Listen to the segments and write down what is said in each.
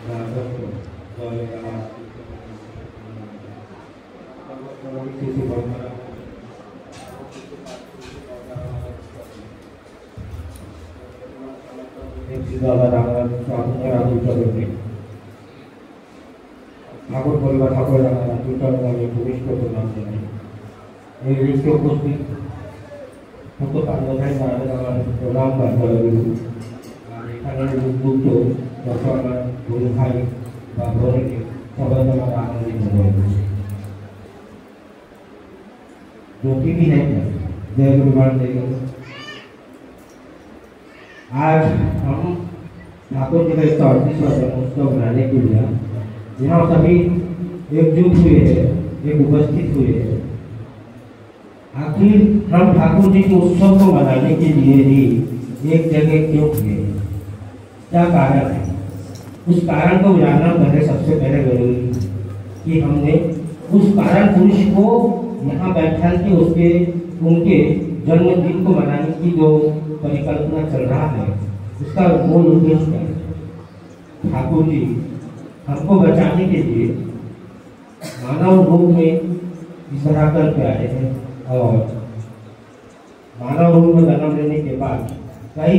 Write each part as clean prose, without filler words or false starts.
ঠাকুর পরিবার ঠাকুর প্রবেশ করতে নাম জানাই এই লিস্টে উপস্থিত ছোট পান্ডায় প্রণাম বার্তাগুরু আর এখানে উদ্বুদ্ধ যত আমার গুরু ভাই বা বোনকে সবাই আমার आनंदित हो जो भी है जय गुरु महाराज। आज हम ठाकुर जी का 138वां जन्मोत्सव मनाने के लिए यहाँ सभी एकजुट हुए हैं, एक उपस्थित हुए हैं। आखिर हम ठाकुर जी के उत्सव को मनाने के लिए ही एक जगह क्यों हुए, क्या कारण है? उस कारण को जानना पहले सबसे पहले जरूरी कि हमने उस कारण पुरुष को यहाँ बैठा के उसके उनके जन्मदिन को मनाने की जो परिकल्पना चल रहा है उसका मूल उद्देश्य क्या है? ठाकुर जी हमको बचाने के लिए मानव रूप में इस तरह करके आए हैं और मानव रूप में जन्म लेने के बाद कई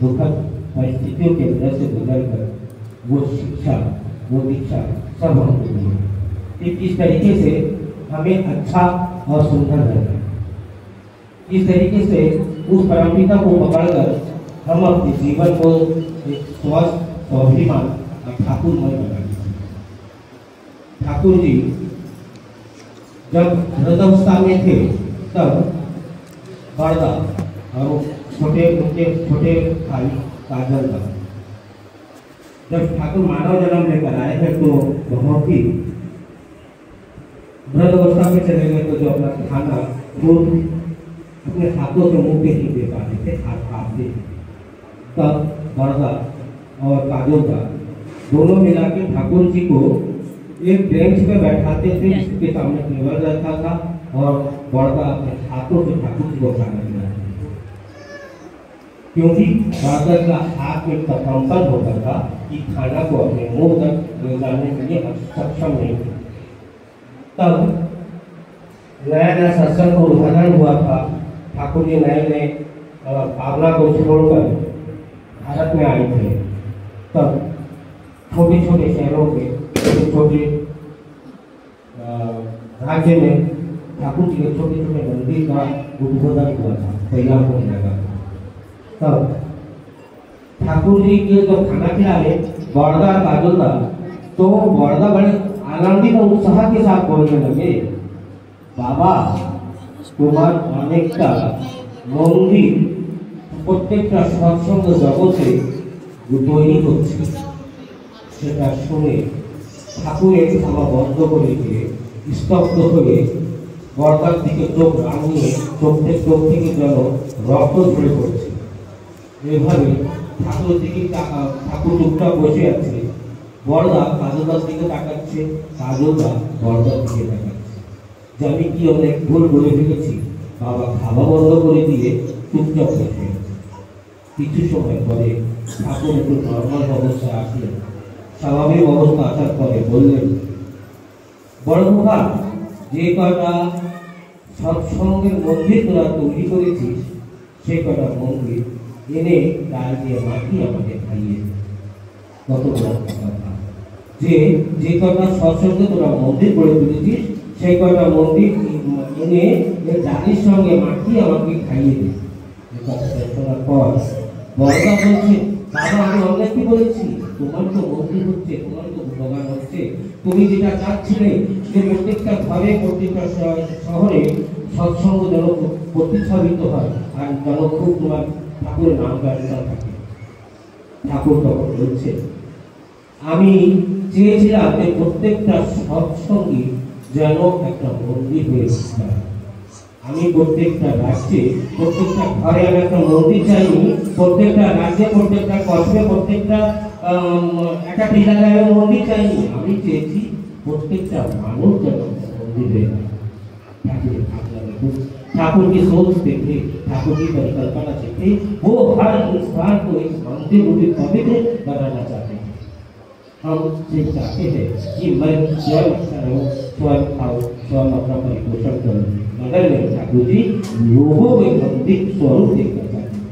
दुखद परिस्थितियों के अंदर से गुजर कर वो शिक्षा वो दीक्षा सब हमको मिली कि किस तरीके से हमें अच्छा और सुंदर रहना, इस तरीके से उस परंपरा को पकड़कर हम अपने जीवन को एक स्वस्थ स्वाभिमान और ठाकुरमय बनाएंगे। ठाकुर जी जब वृद्धावस्था में थे तब बड़दा और छोटे भाई काजल था। जब ठाकुर मानव जन्म लेकर आए थे तो बहुत ही वृद्धावस्था में चले गए तो जो अपना खाना दूध अपने हाथों से मुंह पे नहीं दे पाते थे, हाथ कांपते थे। तब बड़दा और काजल का दोनों मिला के ठाकुर जी को एक बेंच पे बैठाते थे जिसके सामने टेबल रखा था और बड़दा अपने हाथों से ठाकुर जी को खाना खिलाते थे, क्योंकि बड़दा का हाथ में कंपन होता था कि खाना को अपने मुंह तक ले जाने के लिए सक्षम नहीं थे। तब नया सत्संग को उद्घाटन हुआ था। ठाकुर जी नए भावना को छोड़कर भारत में आए थे। तब छोटे छोटे शहरों के छोटे राज्य में ठाकुर जी के छोटे छोटे मंदिर का उद्बोधन हुआ था, तैयार होने लगा। तब ठाकुर जी के जब खाना खिलाए बड़दा काजल था तो बड़दा बड़े आनंदित और उत्साह के साथ बोलने लगे, बाबा তোমার অনেকটা মন্দির প্রত্যেকটা সৎসঙ্গ জগতে তৈরি হচ্ছে। সেটা শুনে ঠাকুরের খাওয়া বন্ধ করে দিয়ে স্তব্ধ হয়ে বড়দার দিকে চোখ রাঙিয়ে চোখ থেকে যেন রক্ত ঝরে পড়ছে। এভাবে ঠাকুর দিকে ঠাকুর চুপচাপ বসে আছে, বড়দা কাজলদার দিকে তাকাচ্ছে, কাজলদা বড়দার দিকে তাকাচ্ছে। যে আমি কি অনেক ভুল বলে ফেলেছি, বাবা খাওয়া বন্ধ করে দিয়ে চুপচাপ বসে আছে। কিছু সময় পরে ঠাকুর একটু নর্মাল অবস্থায় আসলেন। স্বাভাবিক অবস্থা আসার পরে বললেন, বড় খোকা, যে কয়টা সৎসঙ্গের মন্দির তোরা তৈরি করেছিস সেই কয়টা মন্দির এনে ডাল দিয়ে মাটি আমাকে খাইয়ে কত বড় কথা। যে কয়টা সৎসঙ্গে তোরা মন্দির গড়ে তুলেছিস সেই কয়টা মন্দির এনে ডালের সঙ্গে মাটি আমাকে খাইয়ে দে। কথাটা শোনার পর বড়দা বলছে, বাবা আমি অনেক কি বলেছি, তোমার তো মন্দির হচ্ছে, তোমার তো ভগবান হচ্ছে, তুমি যেটা চাচ্ছিলে যে প্রত্যেকটা ঘরে প্রত্যেকটা শহরে সৎসঙ্গ যেন প্রতিস্থাপিত হয় আর যেন খুব তোমার ঠাকুরের নাম গানটা থাকে। ঠাকুর তখন বলছে, আমি চেয়েছিলাম যে প্রত্যেকটা সৎসঙ্গী যেন একটা মন্দির হয়ে থাকে। আমি প্রত্যেকটা রাজ্যে প্রত্যেকটা ঘরে আমি একটা মন্দির চাইনি, প্রত্যেকটা রাজ্যে প্রত্যেকটা কসবে প্রত্যেকটা একটা এলাকায় মন্দির চাইনি। আমি চেয়েছি প্রত্যেকটা মানুষ যেন मन्दिर है। ठाकुर की सोच से थे, ठाकुर की परिकल्पना से थे, वो हर इंसान को एक मंदिर रूपी पवित्र बनाना चाहते थे। हम सिर्फ चाहते हैं कि मैं स्वयं अच्छा रहूँ, स्वयं खाऊँ, स्वयं अपना परिपोषण करूँ, मगर मेरे ठाकुर जी लोगों को एक मंदिर स्वरूप देखना चाहते हैं,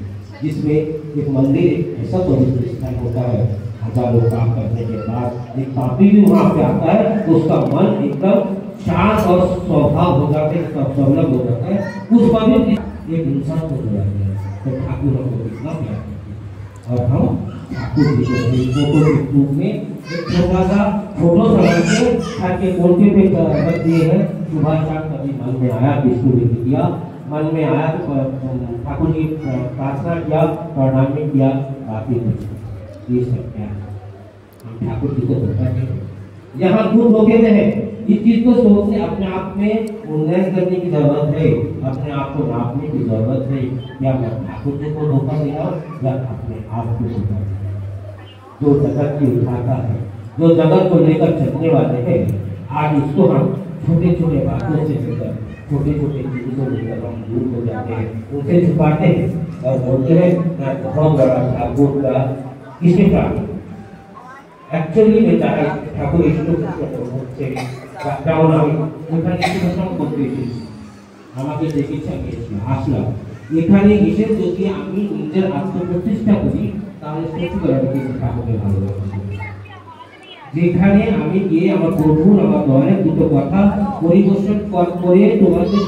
जिसमें एक मंदिर एक ऐसा पवित्र स्थान होता है, हजारों पाप करने के बाद एक पापी भी वहाँ पे आता है तो उसका मन एकदम शांत और स्वभाव हो जाते हैं, संलग्न हो जाता है उस पवित्र एक इंसान को जुड़ाते हैं। तो ठाकुर हमको कितना प्यार करते हैं और हम ठाकुर जी को फोटो के रूप में एक छोटा सा फोटो समझ के ताकि कोटे पे रख दिए हैं। सुबह शाम कभी मन में आया विष्णु विधि किया, मन में आया तो ठाकुर जी प्रार्थना किया, प्रणाम किया, बाकी ये सब क्या हम ठाकुर जी को धोखा दें। यहाँ दूर धोखे में है, इस चीज को सोचने अपने आप में उन्नयन करने की जरूरत है, अपने आप को नापने की जरूरत है। या मैं ठाकुर जी को धोखा दे रहा हूँ या अपने आप को धोखा दे रहा हूँ। जो जगत की उठाता है, जो जगत को लेकर चलने वाले हैं, आज इसको हम छोटे छोटे बातों से लेकर छोटे छोटे चीजों को लेकर हम दूर हो जाते हैं, उनसे छुपाते हैं और बोलते हैं मैं बहुत बड़ा ठाकुर का किसी प्राणी एक्चुअली में चाहे ठाकुर ईश्वर से কেমন আমি ওখানে কিছু প্রশ্ন করতে এসেছি, আমাকে দেখেছে আমি আসলাম এখানে এসে যদি আমি নিজের আত্মপ্রতিষ্ঠা করি তাহলে সত্যি করে আমি কিন্তু ঠাকুরকে ভালোবাসি। যেখানে আমি গিয়ে আমার প্রভুর আমার দয়ার দুটো কথা পরিবেশন করে তোমাদের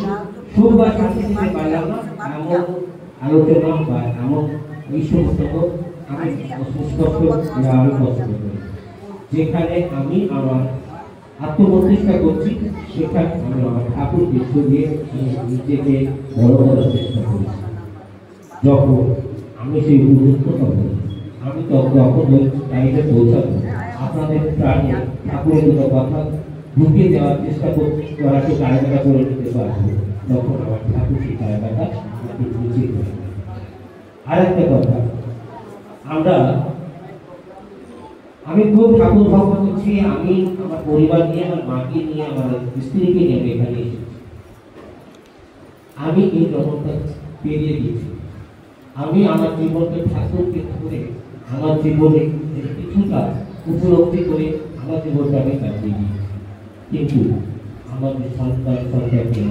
সুখ বা শান্তি দিতে পারলাম না এমন আলোচনা বা এমন এই সমস্ত আমি আমি পছন্দ করি। যেখানে আমি আমার আত্মপ্রতিষ্ঠা করছি সেখানে আমি আমার ঠাকুরকে সরিয়ে নিজেকে বড় করার চেষ্টা করি। যখন আমি সেই উন্নততা করি আমি যখন ওই টাইমে পৌঁছাবো আপনাদের প্রাণে ঠাকুরের দুটো কথা ঢুকিয়ে দেওয়ার চেষ্টা করার জায়গাটা করে নিতে পারবো, তখন আমার ঠাকুর সেই জায়গাটা আমাকে বুঝিয়ে দেবে। আরেকটা কথা, আমি খুব ঠাকুর ভক্ত করছি, আমি আমার পরিবার নিয়ে আমার মাকে নিয়ে আমার স্ত্রীকে নিয়ে এখানে এসেছি। আমি এই জগৎটা পেরিয়ে দিয়েছি, আমি আমার জীবনকে ঠাকুরকে ধরে আমার জীবনে কিছুটা উপলব্ধি করে আমার জীবনটা আমি কাটিয়ে দিয়েছি। কিন্তু আমার যে সন্তান সন্তানকে আছে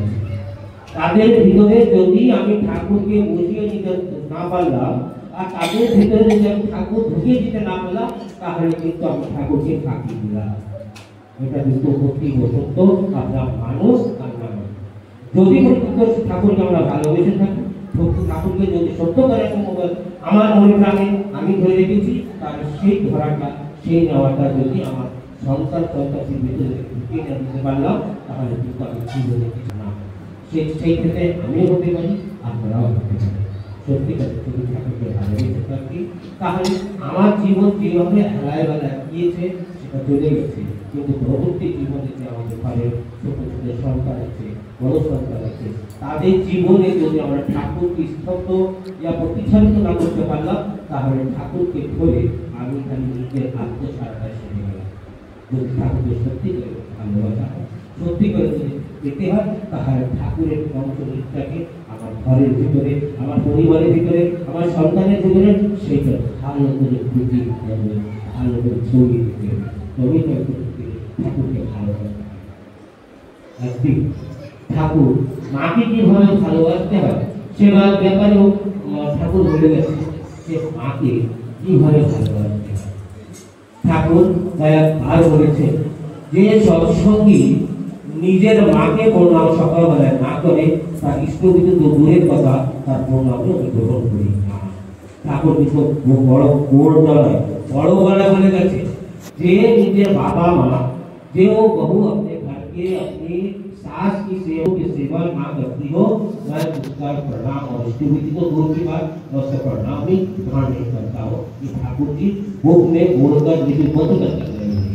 তাদের ভিতরে যদি আমি ঠাকুরকে বুঝিয়ে নিতে না পারলাম আর তাদের ভিতরে যদি আমি ঠাকুর ঢুকিয়ে দিতে না পারলাম তাহলে কিন্তু আমি ঠাকুরকে ফাঁকি দিলাম। এটা কিন্তু সত্যি সত্য, আপনার মানুষ আর মানুষ যদি ঠাকুরকে আমরা ভালোবেসে থাকি, ঠাকুরকে যদি সত্য করে আমার মনে প্রাণে আমি ধরে রেখেছি, তাহলে সেই ধরাটা সেই নেওয়াটা যদি আমার সন্তান সন্তানের ভিতরে ঢুকিয়ে দিতে পারলাম তাহলে কিন্তু আমি জীবনে কিছু না সেই ক্ষেত্রে আমিও হতে পারি, আপনারাও হতে পারি। সত্যিকার যদি ঠাকুরকে ভালোবেসে থাকি তাহলে আমার জীবন যেভাবে হেলায় বেলায় গিয়েছে সেটা চলে গেছে, কিন্তু পরবর্তী জীবনে যে আমাদের ঘরে ছোট ছোট সন্তান আছে, বড় সন্তান আছে, তাদের জীবনে যদি আমরা ঠাকুরকে স্তব্ধ ইয়া প্রতিচ্ছন্ন না করতে পারলাম তাহলে ঠাকুরকে ধরে আমি খালি নিজের আত্মসারটা সেরে গেলাম। যদি ঠাকুরকে সত্যি করে ভালোবাসা হয়, সত্যি করে যদি পেতে হয় তাহলে ঠাকুরের পঞ্চমৃত্যাকে আমার ঘরের ভিতরে, আমার পরিবারের ভিতরে, আমার সন্তানের ভিতরে সেইটা ভালো করে প্রীতি দিতে হবে, ভালো করে ছড়িয়ে দিতে হবে, তবেই ঠাকুরকে ভালোবাসতে হবে। একদিন ঠাকুর মাকে কিভাবে ভালোবাসতে হয় সেবার ব্যাপারেও ঠাকুর বলে গেছে যে মাকে কিভাবে ভালোবাসতে হয়। ঠাকুর আর বলেছে যে সৎসঙ্গী নিজের মাকে প্রণাম সকালবেলায় না করে তার ইষ্টবিদ তো দূরের কথা তার প্রণামও গ্রহণ করি না। ঠাকুর কিন্তু বড় বড় গলা বলে গেছে যে নিজের बाबा माँ जो बहू अपने घर के अपनी सास की सेवा ना करती हो, मैं उसका प्रणाम और इष्टविधि तो दूर की बात मैं उसका प्रणाम भी ग्रहण नहीं करता हूँ। कि ठाकुर जी बुक में बोलकर लिपिबद्ध कर रहे हैं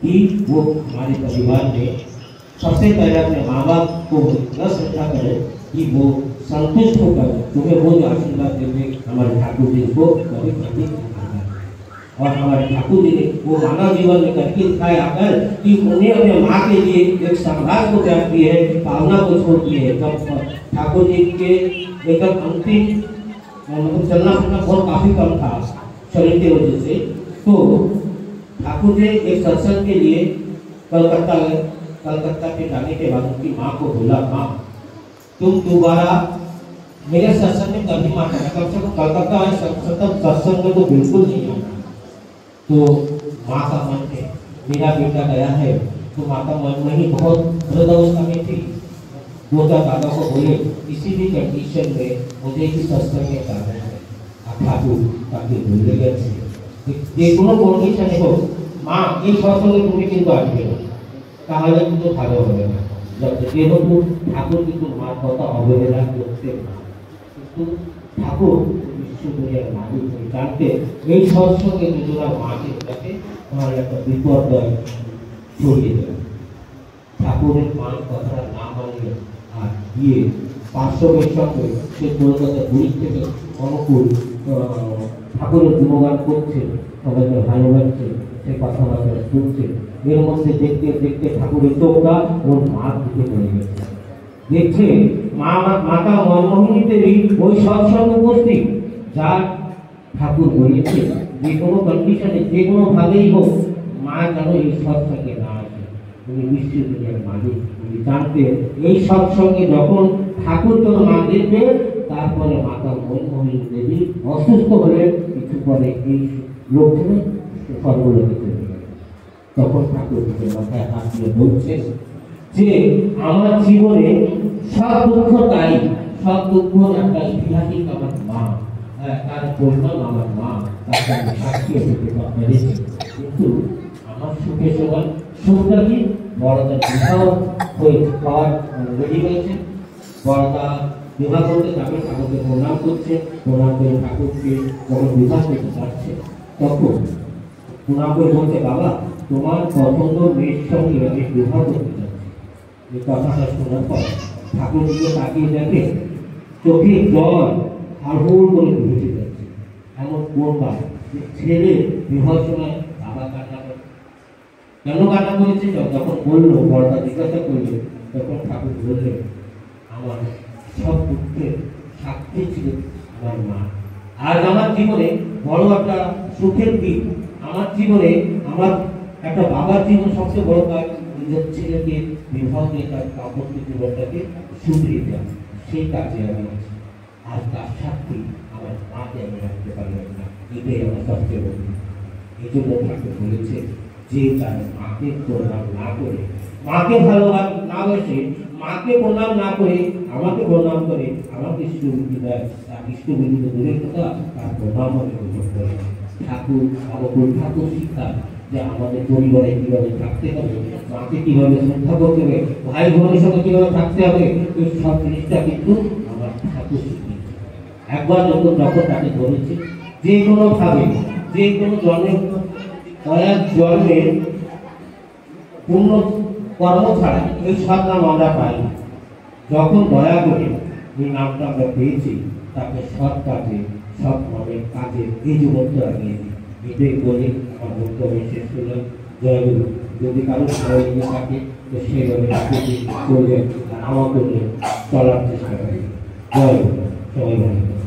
कि वो हमारे परिवार में सबसे पहले अपने माँ बाप को इतना श्रद्धा करें कि वो संतुष्ट होकर तुम्हें वो जो आशीर्वाद देते हमारे ठाकुर जी को कभी कभी और हमारे ठाकुर जी ने वो मानव जीवन में करके दिखाया आकर कि उन्हें अपने माँ के लिए एक संघात को त्याग दिए है, भावना को छोड़ दिए है। जब ठाकुर जी के एकदम अंतिम मतलब चलना फिरना बहुत काफी कम था शरीर की वजह से, तो ठाकुर ने एक सत्संग के लिए कलकत्ता पे जाने के बाद उनकी माँ को बोला, माँ तुम दोबारा मेरे सत्संग में कभी मत आना, कम से कम कलकत्ता वाले सत्संग में तो बिल्कुल नहीं आना। तो माँ का मन है मेरा बेटा गया है, तो माँ का मन में ही बहुत वृद्धावस्था में थी। गोदा दादा को बोले किसी भी कंडीशन में मुझे ही सत्संग में जाना है, ठाकुर ताकि भूल गए যে কোনো কন্ডিশনে হোক মা এই সৎসঙ্গে তুমি কিন্তু আসবে না, তাহলে কিন্তু ভালো হবে না। যেহেতু ঠাকুর কিন্তু মার কথা অবহেলা করতে না, কিন্তু ঠাকুর বিশ্ব দুনিয়ার মালিক জানতে এই সৎসঙ্গে দুজনের মাকে যাতে তোমার একটা বিপর্যয় ছড়িয়ে দেবে। ঠাকুরের মার কথাটা না মানলে আর গিয়ে পার্শ্ববের সঙ্গে সে কলকাতা বুড়ি থেকে অনুকূল ঠাকুরের গুণগান করছে, সবাইকে ভালোবাসছে, সে কথাবার্তা শুনছে। এর মধ্যে দেখতে দেখতে ঠাকুরের চোখটা ওর মার দিকে পড়ে গেছে। দেখছে মাতা মনমোহিনী দেবী ওই সৎসঙ্গে উপস্থিত, যার ঠাকুর বলেছে যে কোনো কন্ডিশনে যে কোনো ভাবেই হোক মা যেন এই সৎসঙ্গে না আসে। উনি বিশ্ব দুনিয়ার মালিক, উনি জানতে এই সৎসঙ্গে যখন ঠাকুর তোর মা দেখবে, তারপরে মাতা মনমোহিনী দেবী অসুস্থ হলে কিছু পরে এই লোকজনে সর্বলোকে চলে গেল। তখন ঠাকুর মাথায় হাত দিয়ে বলছে যে আমার জীবনে সব দুঃখ তাই, সব দুঃখ একটা ইতিহাসিক আমার মা, তার পরিণাম আমার মা, তাকে আমি সাক্ষী হতে পেরেছি। কিন্তু আমার সুখে সময় সুখটা কি বড়দা বিবাহ হয়ে পাওয়ার রেডি হয়েছে, বড়দা বিবাহ করতে যাবে, ঠাকুরকে প্রণাম করছে, প্রণাম করে ঠাকুরকে যখন বিবাহ করতে যাচ্ছে তখন প্রণাম করে বলছে, বাবা তোমার পছন্দ মেয়ের সঙ্গে আমি বিবাহ করতে যাচ্ছি। এই কথাটা শোনার পর ঠাকুর দিকে তাকিয়ে দেখে চোখে জল হাড়হুড় করে ভেসে যাচ্ছে। এমন কোনবার ছেলে বিবাহের সময় বাবা কান্না করে, কেন কান্না করেছে? যখন বললো, বড়দা জিজ্ঞাসা করলো, তখন ঠাকুর বললেন আমার সব দুঃখের সাক্ষী ছিল আমার মা। আজ আমার জীবনে বড় একটা সুখের দিক, আমার জীবনে আমার একটা বাবার জীবন সবচেয়ে বড় কাজ নিজের ছেলেকে বিবাহ দিয়ে তার দাম্পত্য জীবনটাকে সুধরিয়ে দেওয়া, সেই কাজে আমি আছি। আর তার সাক্ষী আমার মাকে আমি রাখতে পারলাম না, এটাই আমার সবচেয়ে বড়। এই জন্য ঠাকুর বলেছে যে তার মাকে প্রণাম না করে, মাকে না বসে, মাকে প্রণাম না করে আমাকে প্রণাম করে, আমাকে ইষ্টবিধি দেয়, তার ইষ্টবিধি তো দূরের কথা, তার প্রণাম আমি গ্রহণ করে। ঠাকুর আমাকে ঠাকুর শিক্ষা যে আমাদের পরিবারে কিভাবে থাকতে হবে, মাকে কিভাবে শ্রদ্ধা করতে হবে, ভাই বোনের সঙ্গে কিভাবে থাকতে হবে, এই সব জিনিসটা কিন্তু আমার ঠাকুর শিখিয়েছে। একবার যখন তাকে ধরেছে যে কোনো ভাবে, যে কোনো জন্মের কয়েক জন্মের পূর্ণ কর্ম ছাড়া এই সব নাম আমরা পাই। যখন দয়া করে এই নামটা আমরা পেয়েছি, তাকে সৎ কাজে, সৎ মনের কাজে এই জীবনটা লাগিয়ে দিই। এটাই বলে আমার বক্তব্য শেষ করলাম। জয় গুরু। যদি কারো ভালো লেগে থাকে তো সেইভাবে করলে আমার করলে চলার চেষ্টা করি। জয় গুরু। সবাই ভালো।